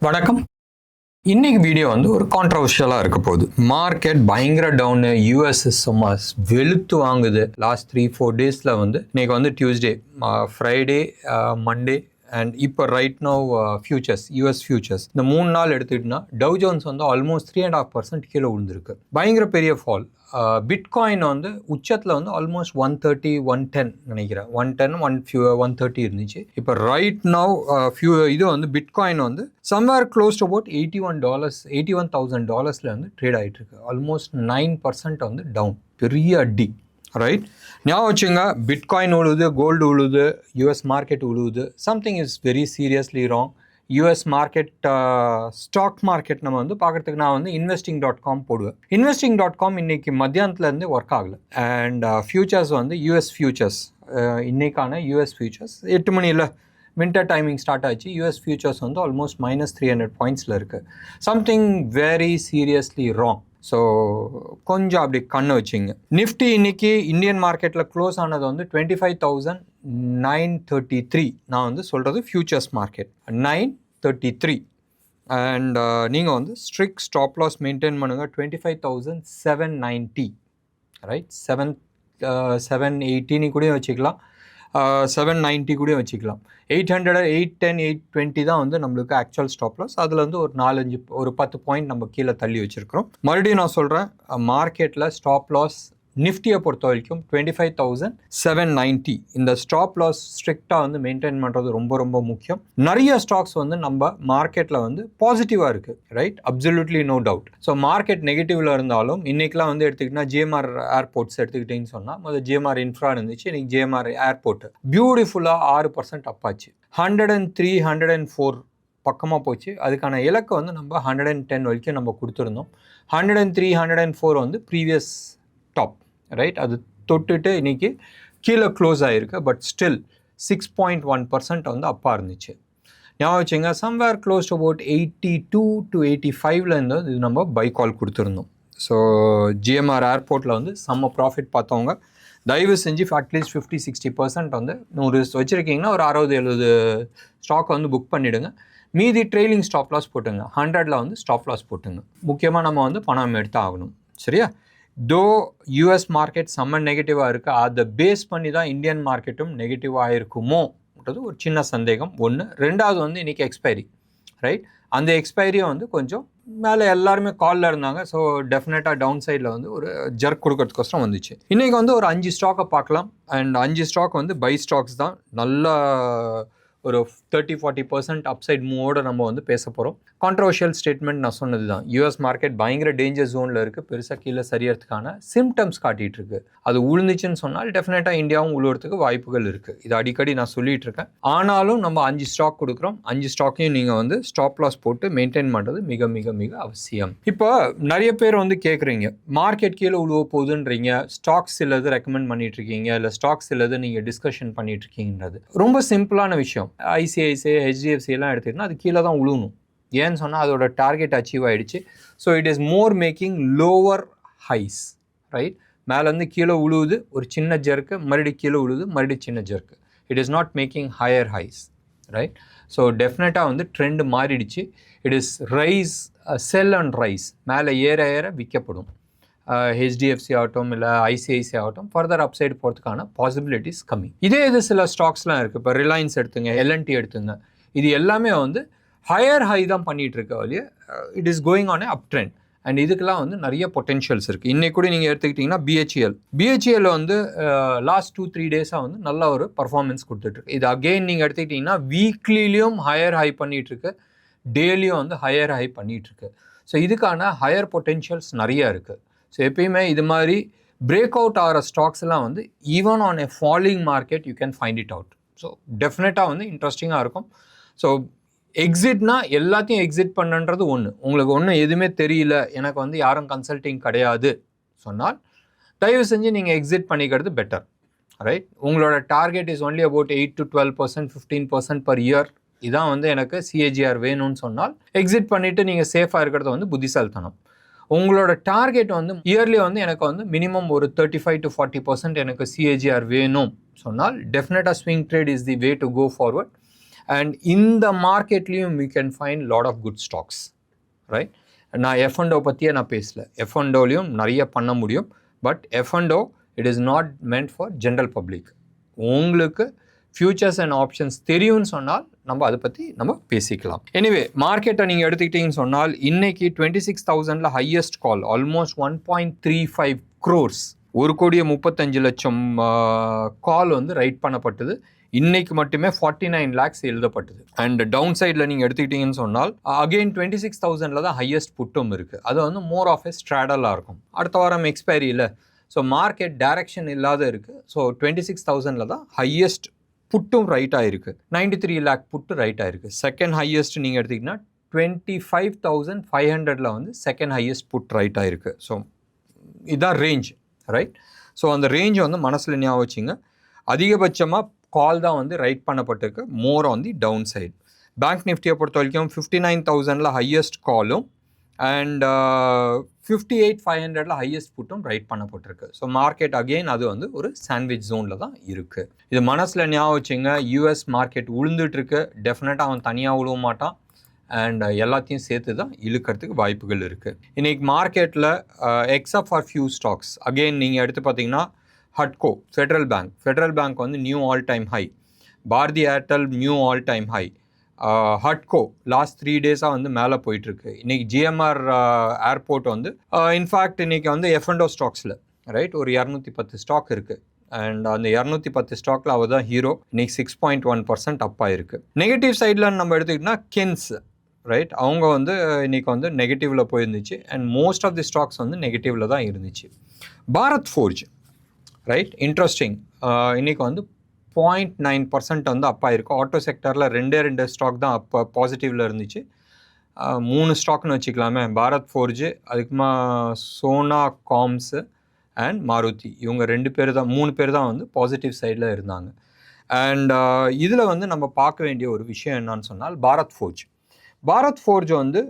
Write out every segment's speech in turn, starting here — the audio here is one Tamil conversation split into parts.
வணக்கம். இன்னைக்கு வீடியோ வந்து ஒரு கான்ட்ரவர்ஷியலாக இருக்க போகுது. மார்க்கெட் பயங்கர டவுனு, யூஎஸ் சும்மா வெளுத்து வாங்குது. லாஸ்ட் 3-4 டேஸில் வந்து இன்னைக்கு வந்து டியூஸ்டே, ஃப்ரைடே, மண்டே அண்ட் இப்போ right now futures, US futures இந்த 3 நாள் எடுத்துக்கிட்டோன்னா டவ் ஜோன்ஸ் வந்து ஆல்மோஸ்ட் 3.5% கீழே விழுந்திருக்கு. பயங்கர பெரிய ஃபால். பிட்காயின் வந்து உச்சத்தில் வந்து ஆல்மோஸ்ட் 130, 110 நினைக்கிறேன், 130 இருந்துச்சு. இப்போ ரைட் நவ் இது வந்து பிட்காயின் வந்து சம்வேர் க்ளோஸ் டு அபவுட் $81,000 வந்து ட்ரேட் ஆகிட்டு இருக்கு. ஆல்மோஸ்ட் 9% வந்து டவுன், பெரிய அடி. ரைட், ஞாபகம் வச்சுங்க, பிட்காயின் உழுது, கோல்டு உழுது, யூஎஸ் மார்க்கெட் உழுவுது. Something is very seriously wrong. US market, stock market நம்ம வந்து பார்க்குறதுக்கு நான் வந்து investing.com போடுவேன். investing.com இன்னைக்கு மத்தியானத்துலேருந்து ஒர்க் ஆகலை. அண்ட் ஃபியூச்சர்ஸ் வந்து யூஎஸ் ஃபியூச்சர்ஸ், இன்னைக்கான யூஎஸ் ஃபியூச்சர்ஸ் 8 மணியில் வின்டர் டைமிங் ஸ்டார்ட் ஆச்சு. யூஎஸ் ஃபியூச்சர்ஸ் வந்து ஆல்மோஸ்ட் -300 பாயிண்ட்ஸில் இருக்குது. Something very seriously wrong. So கொஞ்சம் அப்படி கண்ணு வச்சுங்க. நிஃப்டி இன்னைக்கு இந்தியன் மார்க்கெட்டில் க்ளோஸ் ஆனது வந்து 25,933. நான் வந்து சொல்கிறது ஃபியூச்சர்ஸ் மார்க்கெட் 933. அண்ட் நீங்கள் வந்து ஸ்ட்ரிக்ட் ஸ்டாப் லாஸ் மெயின்டைன் பண்ணுங்கள் 25,790. ரைட், 780 கூட வச்சுக்கலாம், 790 கூட வச்சுக்கலாம். 800, 810, 820 தான் வந்து நம்மளுக்கு ஆக்சுவல் ஸ்டாப் லாஸ். அதில் வந்து ஒரு 10 பாயிண்ட் நம்ம கீழே தள்ளி வச்சுருக்கிறோம். மறுபடியும் நான் சொல்கிறேன், மார்க்கெட்டில் ஸ்டாப் லாஸ் நிஃப்டியை பொறுத்த வரைக்கும் 25,790. இந்த ஸ்டாப் லாஸ் ஸ்ட்ரிக்டாக வந்து மெயின்டைன் பண்ணுறது ரொம்ப ரொம்ப முக்கியம். நிறைய ஸ்டாக்ஸ் வந்து நம்ம மார்க்கெட்டில் வந்து பாசிட்டிவாக இருக்குது. Right, absolutely no doubt. So market நெகட்டிவில் இருந்தாலும் இன்றைக்கெலாம் வந்து எடுத்துக்கிட்டிங்கன்னா ஜிஎம்ஆர் ஏர்போர்ட்ஸ் எடுத்துக்கிட்டிங்கன்னு சொன்னால் முதல்ல ஜிஎம்ஆர் இன்ஃப்ரா இருந்துச்சு. இன்றைக்கி ஜிஎம்ஆர் ஏர்போர்ட் பியூட்டிஃபுல்லாக 6% அப்பாச்சு. 103, 104 பக்கமாக போச்சு. அதுக்கான இலக்கை வந்து நம்ம 110 வரைக்கும் நம்ம கொடுத்துருந்தோம். 103, 104 வந்து ப்ரீவியஸ் டாப். ரைட், அது தொட்டுட்டு இன்னைக்கு கீழே க்ளோஸ் ஆகிருக்கு. பட் ஸ்டில் 6.1% வந்து அப்பா இருந்துச்சு. ஞாபகம் வச்சுங்க, somewhere close to about 82 to 85 இது நம்ம பை கால் கொடுத்துருந்தோம். ஸோ ஜிஎம்ஆர் ஏர்போர்ட்டில் வந்து செம்ம ப்ராஃபிட் பார்த்தவங்க தயவு செஞ்சு அட்லீஸ்ட் 50-60% வந்து 100 வச்சுருக்கீங்கன்னா ஒரு 60-70 ஸ்டாக் வந்து புக் பண்ணிவிடுங்க. மீதி ட்ரெயிலிங் ஸ்டாப் லாஸ் போட்டுங்க. 100 வந்து ஸ்டாப் லாஸ் போட்டுங்க. முக்கியமாக நம்ம வந்து பணம் எடுத்து ஆகணும். சரியா? தோ யூஎஸ் மார்க்கெட் செம்ம நெகட்டிவாக இருக்குது, அதை பேஸ் பண்ணி தான் இந்தியன் மார்க்கெட்டும் நெகட்டிவாக இருக்குமோன்றது ஒரு சின்ன சந்தேகம். ஒன்று. ரெண்டாவது வந்து இன்றைக்கி எக்ஸ்பைரி. ரைட், அந்த எக்ஸ்பைரியை வந்து கொஞ்சம் மேலே எல்லாருமே காலில் இருந்தாங்க. ஸோ டெஃபினட்டாக டவுன் சைடில் வந்து ஒரு ஜர்க் கொடுக்கறதுக்கோசரம் வந்துச்சு. இன்றைக்கி வந்து ஒரு 5 ஸ்டாக்கை பார்க்கலாம். அண்ட் 5 ஸ்டாக் வந்து பை ஸ்டாக்ஸ் தான். நல்லா ஒரு 30-40% அப்சைட் மூவோடு நம்ம வந்து பேச போகிறோம். கான்ட்ரவர்ஷியல் ஸ்டேட்மெண்ட் நான் சொன்னது தான். யூஎஸ் மார்க்கெட் பயங்கர டேஞ்சர் ஜோனில் இருக்குது. பெருசாக கீழே சரியறதுக்கான சிம்டம்ஸ் காட்டிகிட்டு இருக்கு. அது உழுந்துச்சுன்னு சொன்னால் டெஃபினட்டாக இந்தியாவும் உழுவுறதுக்கு வாய்ப்புகள் இருக்குது. இது அடிக்கடி நான் சொல்லிகிட்டு இருக்கேன். ஆனாலும் நம்ம 5 ஸ்டாக் கொடுக்குறோம். 5 ஸ்டாக்கையும் நீங்கள் வந்து ஸ்டாப் லாஸ் போட்டு மெயின்டைன் பண்ணுறது மிக மிக மிக அவசியம். இப்போ நிறைய பேர் வந்து கேட்குறீங்க, மார்க்கெட் கீழே உழுவ போகுதுன்றீங்க, ஸ்டாக்ஸ் சிலது ரெக்கமெண்ட் பண்ணிட்டு இருக்கீங்க, இல்லை ஸ்டாக்ஸ் சிலது நீங்கள் டிஸ்கஷன் பண்ணிட்டு இருக்கீங்கன்றது ரொம்ப சிம்பிளான விஷயம். ஐசிஐசிஐ, ஹெச்டிஎஃப்சி எல்லாம் எடுத்துக்கிட்டா அது கீழே தான் உழுவணும். ஏன்னு சொன்னால் அதோட டார்கெட் அச்சீவ் ஆகிடுச்சு. So it is more making lower highs. Right, மேலேருந்து கீழே உழுவுது, ஒரு சின்ன ஜர்க்கு, மறுபடியும் கீழே உழுவுது, மறுபடியும் சின்ன jerk. It is not making higher highs. Right, so டெஃபினட்டாக வந்து ட்ரெண்டு மாறிடுச்சு. It is rise, sell and rise. மேலே ஏற ஏற விற்கப்படும். ஹெச்டிஎஃப்சி ஆகட்டும், இல்லை ஐசிஐசி ஆகட்டும், ஃபர்தர் அப்சைடு போகிறதுக்கான பாசிபிலிட்டிஸ் கம்மி. இதே இது சில ஸ்டாக்ஸ்லாம் இருக்குது. இப்போ ரிலையன்ஸ் எடுத்துங்க, எல்என்டி எடுத்துங்க. இது எல்லாமே வந்து ஹையர் ஹை தான் பண்ணிகிட்டு இருக்க வழியே it is going on a up trend. And இதுக்கெல்லாம் வந்து நிறைய பொட்டென்ஷியல்ஸ் இருக்குது. இன்றைக்கு கூட நீங்கள் எடுத்துக்கிட்டிங்கன்னா பிஹெச்இஎல் வந்து லாஸ்ட் 2-3 டேஸாக வந்து நல்ல ஒரு பர்ஃபார்மன்ஸ் கொடுத்துட்ருக்கு. இது அகெயின் நீங்கள் எடுத்துக்கிட்டிங்கன்னா வீக்லிலையும் ஹையர் ஹை பண்ணிகிட்ருக்கு, டெய்லியும் வந்து ஹையர் ஹை பண்ணிகிட்ருக்கு. ஸோ இதுக்கான ஹையர் பொட்டென்ஷியல்ஸ் நிறையா இருக்குது. ஸோ எப்பயுமே இது மாதிரி பிரேக் அவுட் ஆகிற ஸ்டாக்ஸ் எல்லாம் வந்து even on a falling market you can find it out. So டெஃபினட்டாக வந்து இன்ட்ரெஸ்டிங்காக இருக்கும். ஸோ எக்ஸிட்னா எல்லாத்தையும் எக்ஸிட் பண்ணுன்றது ஒன்று. உங்களுக்கு ஒன்றும் எதுவுமே தெரியல, எனக்கு வந்து யாரும் கன்சல்டிங் கிடையாது சொன்னால் தயவு செஞ்சு நீங்கள் எக்ஸிட் பண்ணிக்கிறது பெட்டர். ரைட், உங்களோட target is only about 8 to 12%, 15% per year. இதான் வந்து எனக்கு சிஏஜிஆர் வேணும்னு சொன்னால் எக்ஸிட் பண்ணிவிட்டு நீங்கள் சேஃபாக இருக்கிறது வந்து புத்திசாலித்தனம். உங்களோட டார்கெட் வந்து இயர்லி வந்து எனக்கு வந்து மினிமம் ஒரு 35 to 40% எனக்கு சிஏஜிஆர் வேணும் சொன்னால் டெஃபினட்டாக swing trade is the way to go forward. And இந்த மார்க்கெட்லேயும் we can find lot of good stocks, right. நான் F&O பற்றியே நான் பேசல. F&Oலையும் நிறைய பண்ண முடியும். But F&O it is not meant for general public. உங்களுக்கு ஃபியூச்சர்ஸ் அண்ட் ஆப்ஷன்ஸ் தெரியும்னு சொன்னால் நம்ம அதை பற்றி நம்ம பேசிக்கலாம். எனிவே மார்க்கெட்டை நீங்கள் எடுத்துக்கிட்டீங்கன்னு சொன்னால் இன்னைக்கு 26,000 ஹையஸ்ட் கால், ஆல்மோஸ்ட் 1.35 crores, 1,35,00,000 கால் வந்து ரைட் பண்ணப்பட்டது. இன்னைக்கு மட்டுமே 49 lakhs எழுதப்பட்டது. அண்ட் டவுன் சைடில் நீங்கள் எடுத்துக்கிட்டீங்கன்னு சொன்னால் அகெயின் 26,000 தான் ஹையஸ்ட் புட்டும் இருக்குது. அது வந்து மோர் ஆஃப் எ ஸ்ட்ராடலாக இருக்கும். அடுத்த வாரம் எக்ஸ்பைரியில் ஸோ மார்க்கெட் டைரக்ஷன் இல்லாத இருக்குது. ஸோ 26,000 தான் ஹையஸ்ட் புட்டும் ரைட் ஆகிருக்கு. 93 lakh புட்டு ரைட் ஆகிருக்கு. செகண்ட் ஹையஸ்ட் நீங்கள் எடுத்திங்கன்னா 25,500 வந்து செகண்ட் ஹையஸ்ட் புட் ரைட் ஆகிருக்கு. ஸோ இதுதான் ரேஞ்ச், ரைட். ஸோ அந்த ரேஞ்சை வந்து மனசில் ஞாபகம் வச்சுங்க. அதிகபட்சமாக கால் தான் வந்து ரைட் பண்ணப்பட்டிருக்கு, more on the down side. Bank நிஃப்டியை பொறுத்த வரைக்கும் 59,000 ஹையஸ்ட் காலும் அண்ட் 58,500 ஹையஸ்ட் புட்டும் ரைட் பண்ணப்பட்டிருக்கு. ஸோ மார்க்கெட் அகெயின் அது வந்து ஒரு சாண்ட்விச் ஜோனில் தான் இருக்குது. இது மனசில் ஞாபகம் வச்சுங்க. யூஎஸ் மார்க்கெட் உளுந்துட்டுருக்கு. டெஃபினட்டாக அவன் தனியாக உழுவ மாட்டான் அண்ட் எல்லாத்தையும் சேர்த்து தான் இழுக்கிறதுக்கு வாய்ப்புகள் இருக்குது. இன்றைக்கி மார்க்கெட்டில் except for few stocks, again நீங்கள் எடுத்து பார்த்தீங்கன்னா ஹட்கோ, ஃபெடரல் பேங்க் வந்து new all time high, Bharti Airtel new all time high, ஹட்கோ லாஸ்ட் 3 days வந்து மேலே போயிட்டுருக்கு. இன்றைக்கி ஜிஎம்ஆர் ஏர்போர்ட் வந்து இன்ஃபேக்ட் இன்றைக்கி வந்து F&O ஸ்டாக்ஸில் ரைட் ஒரு 210 ஸ்டாக் இருக்குது. அண்ட் அந்த 210 ஸ்டாக்கில் அவர் தான் ஹீரோ. இன்றைக்கி 6.1% அப் ஆகிருக்கு. நெகட்டிவ் சைடில் நம்ம எடுத்துக்கிட்டோம்னா கென்ஸ், ரைட், அவங்க வந்து இன்றைக்கி வந்து நெகட்டிவில் போயிருந்துச்சு and most of the stocks வந்து நெகட்டிவில் தான் இருந்துச்சு. பாரத் ஃபோர்ஜ், ரைட், இன்ட்ரெஸ்டிங், இன்றைக்கி வந்து 0.9% வந்து அப் ஆகிருக்கு. ஆட்டோ செக்டரில் 2 ஸ்டாக் தான் அப்போ பாசிட்டிவில் இருந்துச்சு. 3 ஸ்டாக்னு வச்சுக்கலாமே, பாரத் ஃபோர்ஜு, அதுக்குமா சோனா காம்ஸு அண்ட் மாருதி, இவங்க 3 பேர் தான் வந்து பாசிட்டிவ் சைடில் இருந்தாங்க. அண்ட் இதில் வந்து நம்ம பார்க்க வேண்டிய ஒரு விஷயம் என்னன்னு சொன்னால் பாரத் ஃபோர்ஜ் வந்து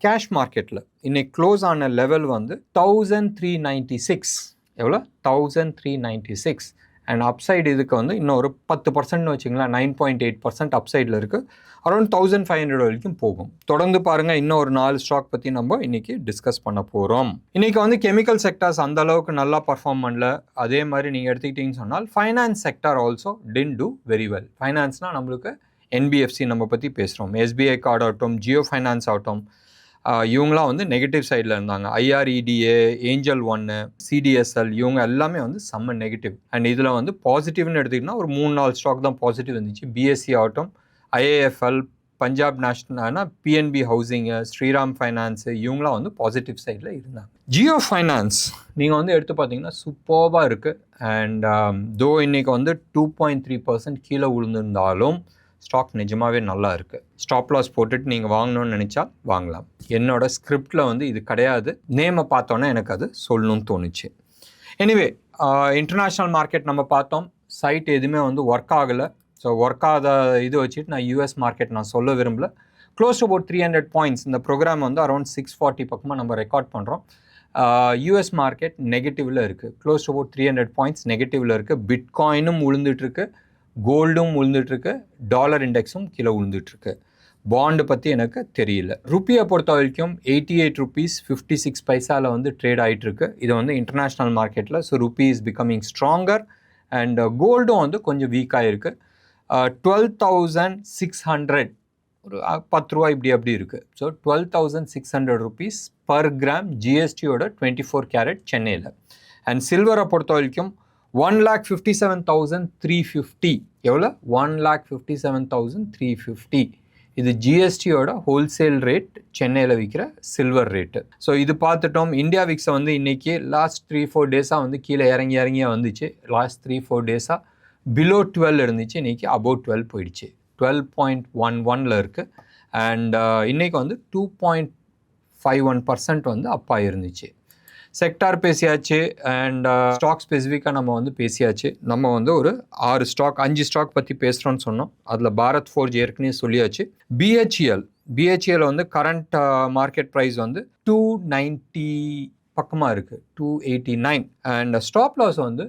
கேஷ் மார்க்கெட்டில் இன்னைக்கு க்ளோஸ் ஆன லெவல் வந்து 1396, எவ்வளோ 1396. அண்ட் அப்சைடு இதுக்கு வந்து இன்னும் ஒரு 10% வச்சுங்களேன், 9.8% அப்சைடில் இருக்குது. அரௌண்ட் 1,500 வரைக்கும் போகும். தொடர்ந்து பாருங்கள். இன்னும் ஒரு 4 ஸ்டாக் பற்றி நம்ம இன்றைக்கி டிஸ்கஸ் பண்ண போகிறோம். இன்றைக்கி வந்து கெமிக்கல் செக்டர்ஸ் அந்த அளவுக்கு நல்லா பர்ஃபார்ம் பண்ணல. அதே மாதிரி நீங்கள் எடுத்துக்கிட்டிங்கன்னு சொன்னால் finance sector also did do very well. ஃபைனான்ஸ்னால் நம்மளுக்கு NBFC நம்ம பற்றி பேசுகிறோம். SBI கார்டு ஆகட்டும், ஜியோ ஃபைனான்ஸ் ஆகட்டும், இவங்களாம் வந்து நெகட்டிவ் சைடில் இருந்தாங்க. IREDA, ஏஞ்சல் 1, CDSL, இவங்க எல்லாமே வந்து செம்ம நெகட்டிவ். அண்ட் இதில் வந்து பாசிட்டிவ்னு எடுத்திங்கன்னா ஒரு 3-4 ஸ்டாக் தான் பாசிட்டிவ் இருந்துச்சு. BSE ஆகட்டும், IIFL, Punjab national, PNB housing, Shriram finance, இவங்களாம் வந்து பாசிட்டிவ் சைடில் இருந்தாங்க. ஜியோ ஃபைனான்ஸ் நீங்கள் வந்து எடுத்து பார்த்தீங்கன்னா சூப்பராக இருக்குது. அண்ட் தோ இன்றைக்கி வந்து 2.3% கீழே விழுந்திருந்தாலும் ஸ்டாக் நிஜமாகவே நல்லா இருக்குது. ஸ்டாப் லாஸ் போட்டுட்டு நீங்கள் வாங்கணும்னு நினச்சா வாங்கலாம். என்னோடய ஸ்கிரிப்டில் வந்து இது கிடையாது. நேமை பார்த்தோன்னே எனக்கு அது சொல்லணும்னு தோணுச்சு. எனிவே இன்டர்நேஷ்னல் மார்க்கெட் நம்ம பார்த்தோம். சைட் எதுவுமே வந்து ஒர்க் ஆகலை. ஸோ ஒர்க் ஆகாத இது வச்சுட்டு நான் US மார்க்கெட் நான் சொல்ல விரும்பல. Close to about 300 points. இந்த ப்ரோக்ராம் வந்து அரௌண்ட் 640 பக்கமாக நம்ம ரெக்கார்ட் பண்ணுறோம். US மார்க்கெட் நெகட்டிவில் இருக்குது. க்ளோஸ் டு அபவுட் 300 points நெகட்டிவில் இருக்குது. பிட்காயினும் விழுந்துட்டுருக்கு, கோல்டும் விழுந்துட்டுருக்கு, டாலர் இண்டெக்ஸும் கீழே விழுந்துட்டுருக்கு. பாண்டு பற்றி எனக்கு தெரியல. ருப்பியை பொறுத்த வரைக்கும் 88 rupees 56 பைசாவில் வந்து ட்ரேட் ஆகிட்டுருக்கு. இது வந்து இன்டர்நேஷ்னல் மார்க்கெட்டில். So rupee is becoming stronger. And கோல்டும் வந்து கொஞ்சம் வீக்காக இருக்குது. 12,600, ஒரு 10 ரூபா இப்படி அப்படி இருக்குது. ஸோ 12,600 rupees பர் கிராம் GSTயோட 24 carat சென்னையில். அண்ட் சில்வரை பொறுத்த வரைக்கும் 1,57,350. எவ்வளோ? 1,57,350. இது GSTயோட ஹோல்சேல் ரேட், சென்னையில் விற்கிற சில்வர் ரேட்டு. ஸோ இது பார்த்துட்டோம். இந்தியா விக்ஸை வந்து இன்றைக்கி லாஸ்ட் 3-4 days வந்து கீழே இறங்கியே வந்துச்சு. லாஸ்ட் 3-4 days பிலோ 12 இருந்துச்சு. இன்றைக்கி அபோவ் 12 போயிடுச்சு. 12.11 இருக்குது. அண்ட் இன்றைக்கி வந்து 2.51% வந்து அப்பா இருந்துச்சு. செக்டார் பேசியாச்சு அண்ட் ஸ்டாக் ஸ்பெசிஃபிக்காக நம்ம வந்து பேசியாச்சு. நம்ம வந்து ஒரு 5 ஸ்டாக் பற்றி பேசுகிறோன்னு சொன்னோம். அதில் பாரத் ஃபோர்ஜ் ஏற்கனவே சொல்லியாச்சு. BHEL வந்து கரண்ட் மார்க்கெட் ப்ரைஸ் வந்து 290 பக்கமாக இருக்குது, 289. அண்ட் ஸ்டாப் லாஸ் வந்து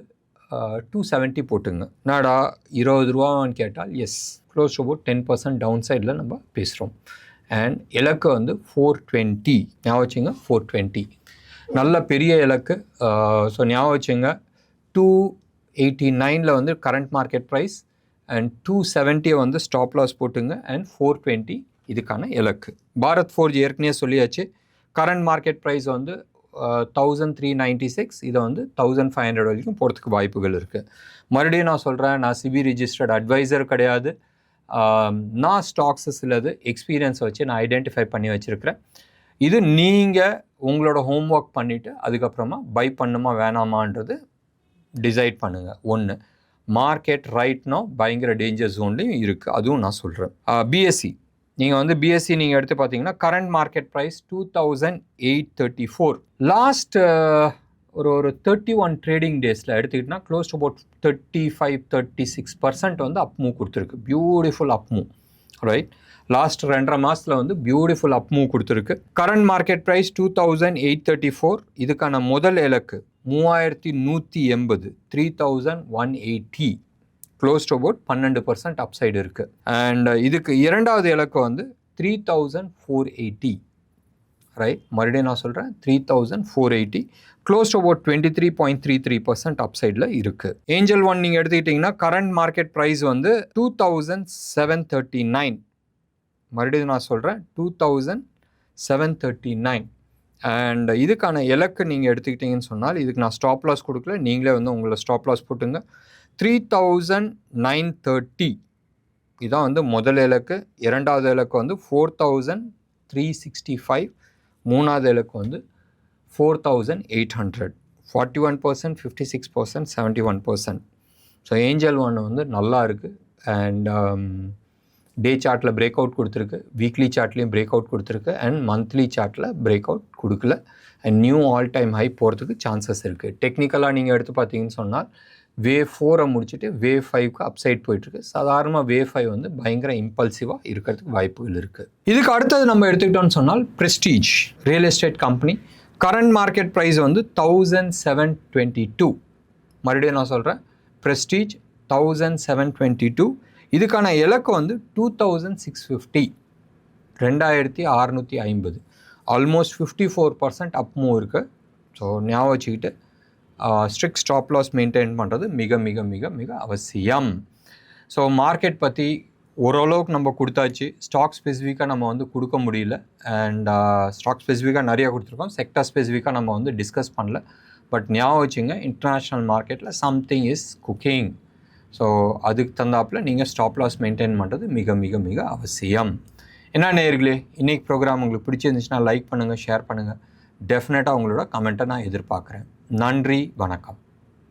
270 போட்டுங்க. நாடா 20 ரூபான்னு கேட்டால் yes, close to about 10% down சைடில் நம்ம பேசுகிறோம். அண்ட் இலக்கு வந்து 420, ஞாபகம் வச்சுங்க 420 நல்ல பெரிய இலக்கு. ஸோ ஞாபகம் வச்சுங்க 289 வந்து கரண்ட் மார்க்கெட் ப்ரைஸ் அண்ட் 270 வந்து ஸ்டாப் லாஸ் போட்டுங்க அண்ட் 420 இதுக்கான இலக்கு. பாரத் ஃபோர்ஜ் ஏற்கனவே சொல்லியாச்சு, கரண்ட் மார்க்கெட் ப்ரைஸ் வந்து 1396, இதை வந்து 1500 வரைக்கும் போகிறதுக்கு வாய்ப்புகள் இருக்குது. மறுபடியும் நான் சொல்கிறேன், நான் சிபி ரிஜிஸ்டர்ட் அட்வைசர் கிடையாது. நான் ஸ்டாக்ஸு சிலது எக்ஸ்பீரியன்ஸ் வச்சு நான் ஐடென்டிஃபை பண்ணி வச்சுருக்கிறேன். இது நீங்கள் உங்களோட ஹோம்ஒர்க் பண்ணிவிட்டு அதுக்கப்புறமா பை பண்ணுமா வேணாமான்றது டிசைட் பண்ணுங்கள். ஒன்று, மார்க்கெட் ரைட்னா பயங்கர டேஞ்சர் ஜோன்லேயும் இருக்குது, அதுவும் நான் சொல்கிறேன். பிஎஸ்சி நீங்கள் வந்து பிஎஸ்சி நீங்கள் எடுத்து பார்த்தீங்கன்னா கரண்ட் மார்க்கெட் ப்ரைஸ் 2834. லாஸ்ட் ஒரு 31 ட்ரேடிங் டேஸில் எடுத்துக்கிட்டிங்கன்னா க்ளோஸ் டு அபவுட் 35-36% வந்து அப் மூவ் கொடுத்துருக்கு. Beautiful up move, right? Last 2.5 மாதத்தில் வந்து பியூட்டிஃபுல் அப் மூவ் கொடுத்துருக்கு. Current market price 2834. இதுக்கான முதல் இலக்கு 3180, 3180, க்ளோஸ் டு அபவுட் 12% அப்சைடு இருக்குது. அண்ட் இதுக்கு இரண்டாவது இலக்கு வந்து 3480, ரைட்? மறுபடியும் நான் சொல்கிறேன் 3480, க்ளோஸ் டு அபவுட் 23.33% அப்சைடில் இருக்குது. ஏஞ்சல் ஒன் நீங்கள் எடுத்துக்கிட்டிங்கன்னா கரண்ட் மார்க்கெட் ப்ரைஸ் வந்து 2739. மறுபடியும் நான் சொல்கிறேன் 2739. அண்ட் இதுக்கான இலக்கு நீங்கள் எடுத்துக்கிட்டிங்கன்னு சொன்னால், இதுக்கு நான் ஸ்டாப் லாஸ் கொடுக்கல, நீங்களே வந்து உங்களை ஸ்டாப் லாஸ் போட்டுங்க. 3930 இதான் வந்து முதல் இலக்கு. இரண்டாவது இலக்கு வந்து 4365. மூணாவது இலக்கு வந்து 4800. 41%, 56%, 71%. ஸோ ஏஞ்சல் ஒன் வந்து நல்லா இருக்குது. அண்ட் டே சார்ட்டில் பிரேக் அவுட் கொடுத்துருக்கு, வீக்லி சார்ட்லேயும் பிரேக் அவுட் கொடுத்துருக்கு, அண்ட் மந்த்லி சார்ட்டில் பிரேக் அவுட் கொடுக்கல. And new all time high போகிறதுக்கு சான்சஸ் இருக்குது. டெக்னிக்கலாக நீங்கள் எடுத்து பார்த்தீங்கன்னு சொன்னால் வேவ் 4 முடிச்சுட்டு வேவ் 5க்கு அப்சைட் போயிட்டுருக்கு. சாதாரணமாக வேவ் 5 வந்து பயங்கர இம்பல்சிவாக இருக்கிறதுக்கு வாய்ப்புகள் இருக்குது. இதுக்கு அடுத்தது நம்ம எடுத்துக்கிட்டோம்னு சொன்னால் Prestige real estate company. Current market price வந்து 1722. மறுபடியும் நான் சொல்கிறேன், ப்ரெஸ்டீஜ் 1722. இதுக்கான இலக்கு வந்து 2650, 2650. ஆல்மோஸ்ட் 54% அப் மூவ் இருக்குது. ஸோ ஞாபகம் வச்சுக்கிட்டு ஸ்ட்ரிக்ட் ஸ்டாப் லாஸ் மெயின்டைன் பண்ணுறது மிக மிக மிக மிக அவசியம். ஸோ மார்க்கெட் பற்றி ஓரளவுக்கு நம்ம கொடுத்தாச்சு. ஸ்டாக் ஸ்பெசிஃபிக்காக நம்ம வந்து கொடுக்க முடியல. அண்ட் ஸ்டாக் ஸ்பெசிஃபிக்காக நிறையா கொடுத்துருக்கோம், செக்டர் ஸ்பெசிஃபிக்காக நம்ம வந்து டிஸ்கஸ் பண்ணல. பட் ஞாபகம் வச்சுங்க, இன்டர்நேஷ்னல் மார்க்கெட்டில் சம்திங் இஸ் குக்கிங். ஸோ அதுக்கு தந்தாப்பில் நீங்கள் ஸ்டாப் லாஸ் மெயின்டைன் பண்ணுறது மிக மிக மிக அவசியம். என்ன நேயர்களே, இன்றைக்கி ப்ரோக்ராம் உங்களுக்கு பிடிச்சிருந்துச்சுன்னா லைக் பண்ணுங்கள், ஷேர் பண்ணுங்கள். டெஃபினட்டாக உங்களோட கமெண்ட்டை நான் எதிர்பார்க்குறேன். நன்றி, வணக்கம்.